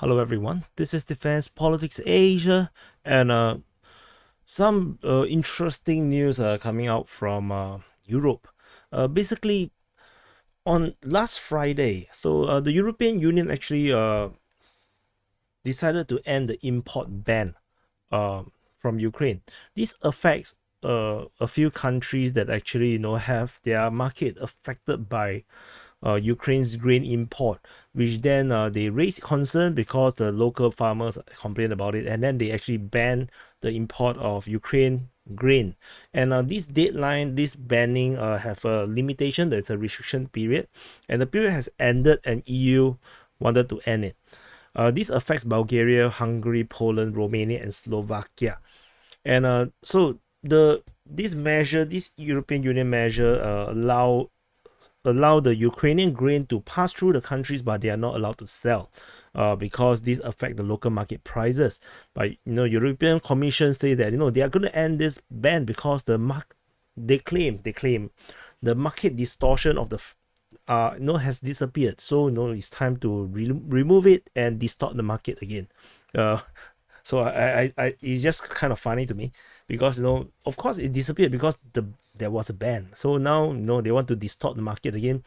Hello everyone, this is Defense Politics Asia, and some interesting news coming out from Europe. Basically, on last Friday, the European Union actually decided to end the import ban from Ukraine. This affects a few countries that actually have their market affected by Ukraine's grain import, which then they raised concern because the local farmers complained about it, and then they actually banned the import of Ukraine grain. And this deadline, this banning have a limitation. There's a restriction period, and the period has ended, and EU wanted to end it. This affects Bulgaria, Hungary, Poland, Romania, and Slovakia. And so this measure, this European Union measure, allow the Ukrainian grain to pass through the countries, but they are not allowed to sell, because this affect the local market prices. But European Commission say that they are going to end this ban because they claim the market distortion of the has disappeared. So it's time to remove it and distort the market again. So it's just kind of funny to me, because of course it disappeared because there was a ban. So now they want to distort the market again.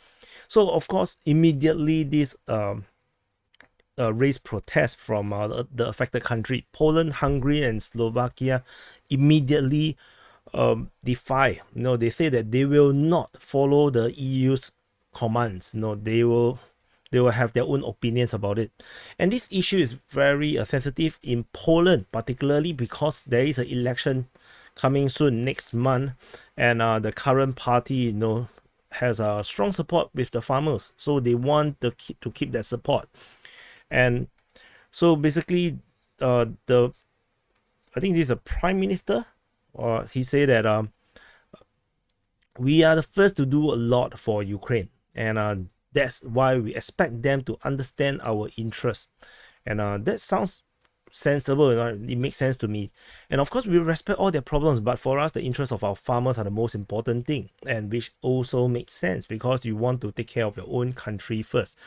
So of course immediately this raised protests from the affected country. Poland, Hungary, and Slovakia immediately defy. They say that they will not follow the EU's commands. They will have their own opinions about it. And this issue is very sensitive in Poland, particularly because there is an election coming soon next month, and the current party has a strong support with the farmers, so they want to keep that support. And so basically I think this is a prime minister, or he said that we are the first to do a lot for Ukraine, and that's why we expect them to understand our interests. And that sounds sensible. It makes sense to me. And of course we respect all their problems, but for us the interests of our farmers are the most important thing, and which also makes sense because you want to take care of your own country first.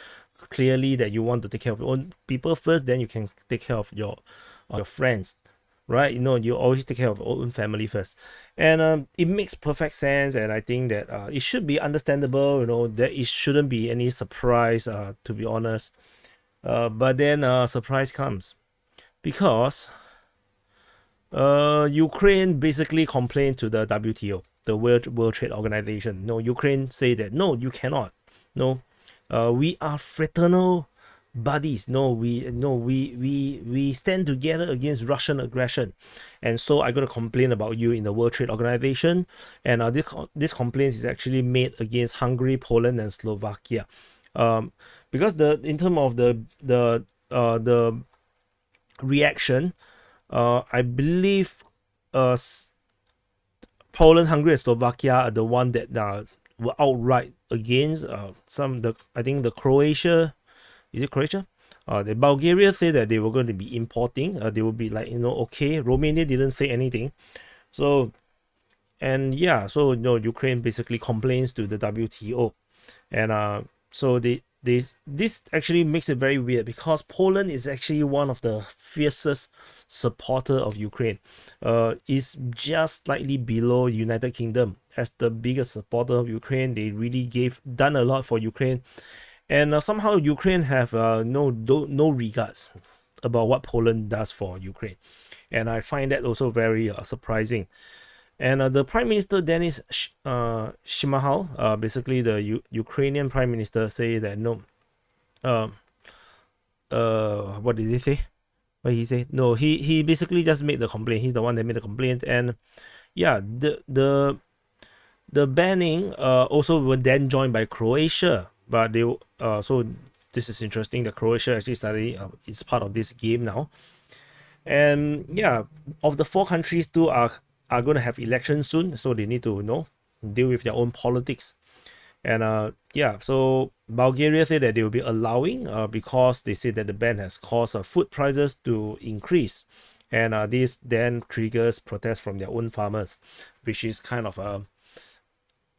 Clearly that you want to take care of your own people first, then you can take care of your friends, right? You always take care of your own family first. And it makes perfect sense, and I think that it should be understandable, that it shouldn't be any surprise, to be honest. But then surprise comes, because Ukraine basically complained to the WTO, the World Trade Organization. Ukraine say that no, you cannot. We are fraternal buddies. We stand together against Russian aggression, and so I'm going to complain about you in the World Trade Organization. And this complaint is actually made against Hungary, Poland, and Slovakia, because in terms of the reaction, I believe Poland, Hungary, and Slovakia are the one that were outright against. I think the Croatia, is it Croatia? The Bulgaria said that they were going to be importing. They would be like, okay. Romania didn't say anything. So, and yeah, so Ukraine basically complains to the WTO, and so this actually makes it very weird, because Poland is actually one of the fiercest supporter of Ukraine. Is just slightly below United Kingdom as the biggest supporter of Ukraine. They really done a lot for Ukraine, and somehow Ukraine have no regards about what Poland does for Ukraine, and I find that also very surprising. And the Prime Minister Denis Shmyhal, basically the Ukrainian Prime Minister, say that no. What did he say? What he say? No, he basically just made the complaint. He's the one that made the complaint, and yeah, the banning also were then joined by Croatia, but they so this is interesting that Croatia actually started is part of this game now. And yeah, of the 4 countries, 2 are going to have elections soon, so they need to deal with their own politics. And yeah, so Bulgaria said that they will be allowing, because they say that the ban has caused food prices to increase, and this then triggers protests from their own farmers, which is kind of a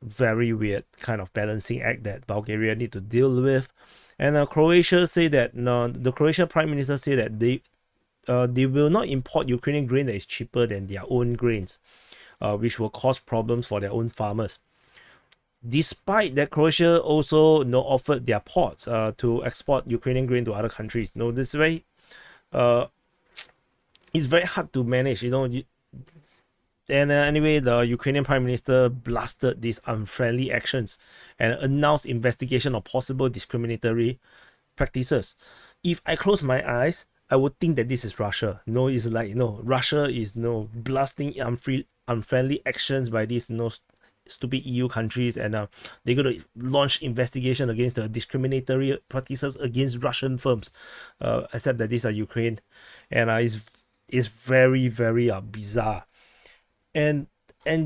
very weird kind of balancing act that Bulgaria need to deal with. And Croatia say that the Croatia Prime Minister say that they will not import Ukrainian grain that is cheaper than their own grains, which will cause problems for their own farmers. Despite that, Croatia also offered their ports to export Ukrainian grain to other countries. This very it's very hard to manage, And anyway, the Ukrainian Prime Minister blasted these unfriendly actions and announced investigation of possible discriminatory practices. If I close my eyes, I would think that this is Russia. It's like Russia is blasting unfriendly actions by these stupid EU countries, and they're going to launch investigation against the discriminatory practices against Russian firms, except that these are Ukraine, and it's very, very bizarre. And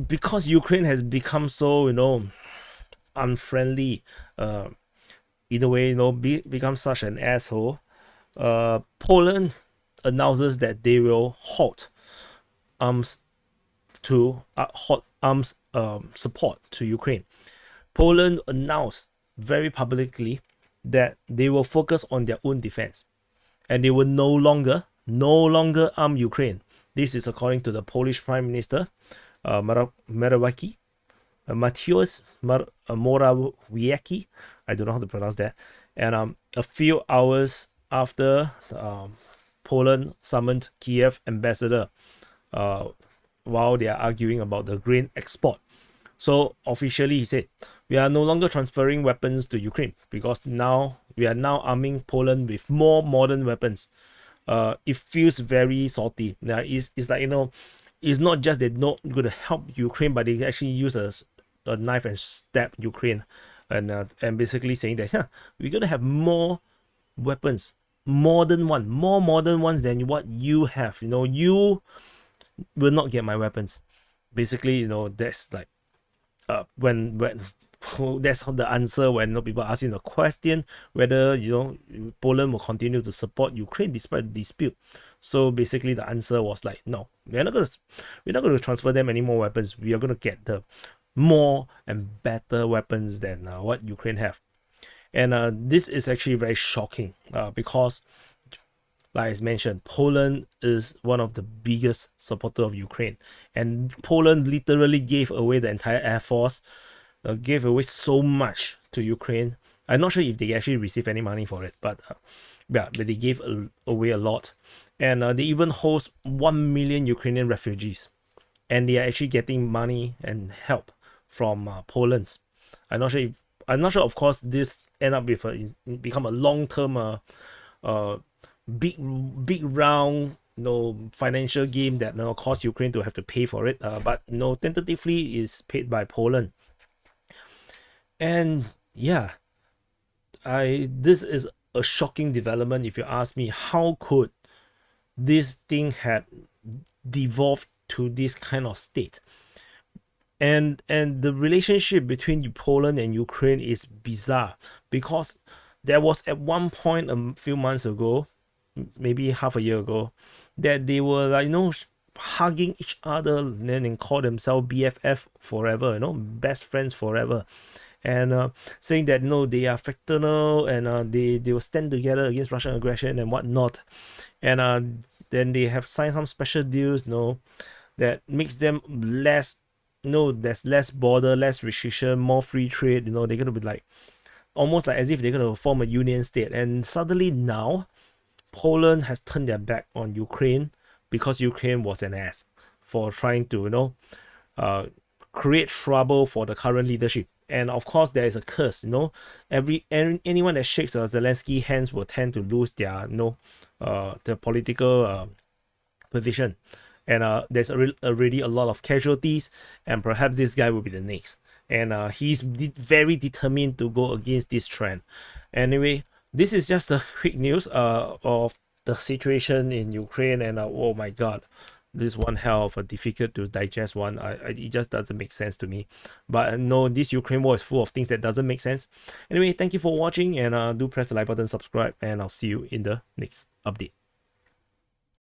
because Ukraine has become so unfriendly, in a way, become such an asshole, Poland announces that they will halt arms support to Ukraine. Poland announced very publicly that they will focus on their own defense, and they will no longer arm Ukraine. This is according to the Polish Prime Minister, Mateusz Morawiecki. I don't know how to pronounce that. And a few hours after Poland summoned Kiev ambassador while they are arguing about the grain export. So officially he said, we are no longer transferring weapons to Ukraine because now we are arming Poland with more modern weapons. It feels very salty. Now it's like, it's not just they're not going to help Ukraine, but they actually use a knife and stab Ukraine, and basically saying that we're going to have more weapons, more modern ones than what you have. You will not get my weapons. Basically, that's like when that's the answer when people asking the question whether Poland will continue to support Ukraine despite the dispute. So basically the answer was like, no, we're not going to transfer them any more weapons. We are going to get the more and better weapons than what Ukraine have. And this is actually very shocking because, like I mentioned, Poland is one of the biggest supporters of Ukraine, and Poland literally gave away the entire air force, gave away so much to Ukraine. I'm not sure if they actually received any money for it, but they gave away a lot. And they even host 1 million Ukrainian refugees, and they are actually getting money and help from Poland. I'm not sure. Of course, this end up with become a long-term, big round, financial game that cost Ukraine to have to pay for it. But tentatively is paid by Poland. And yeah, this is a shocking development if you ask me. How could this thing had devolved to this kind of state? And the relationship between Poland and Ukraine is bizarre, because there was at one point a few months ago, maybe half a year ago, that they were like hugging each other and then call themselves BFF forever, best friends forever, and saying that they are fraternal, and they will stand together against Russian aggression and whatnot. And then they have signed some special deals that makes them less, there's less border, less restriction, more free trade. They're going to be like almost like as if they're going to form a union state. And suddenly now Poland has turned their back on Ukraine because Ukraine was an ass for trying to create trouble for the current leadership. And of course there is a curse, anyone that shakes Zelensky hands will tend to lose their the political position. And there's already a lot of casualties, and perhaps this guy will be the next. And he's very determined to go against this trend. Anyway, this is just the quick news of the situation in Ukraine. And oh my god, this is one hell of a difficult to digest one. It just doesn't make sense to me. But no, this Ukraine war is full of things that doesn't make sense. Anyway, thank you for watching, and do press the like button, subscribe, and I'll see you in the next update.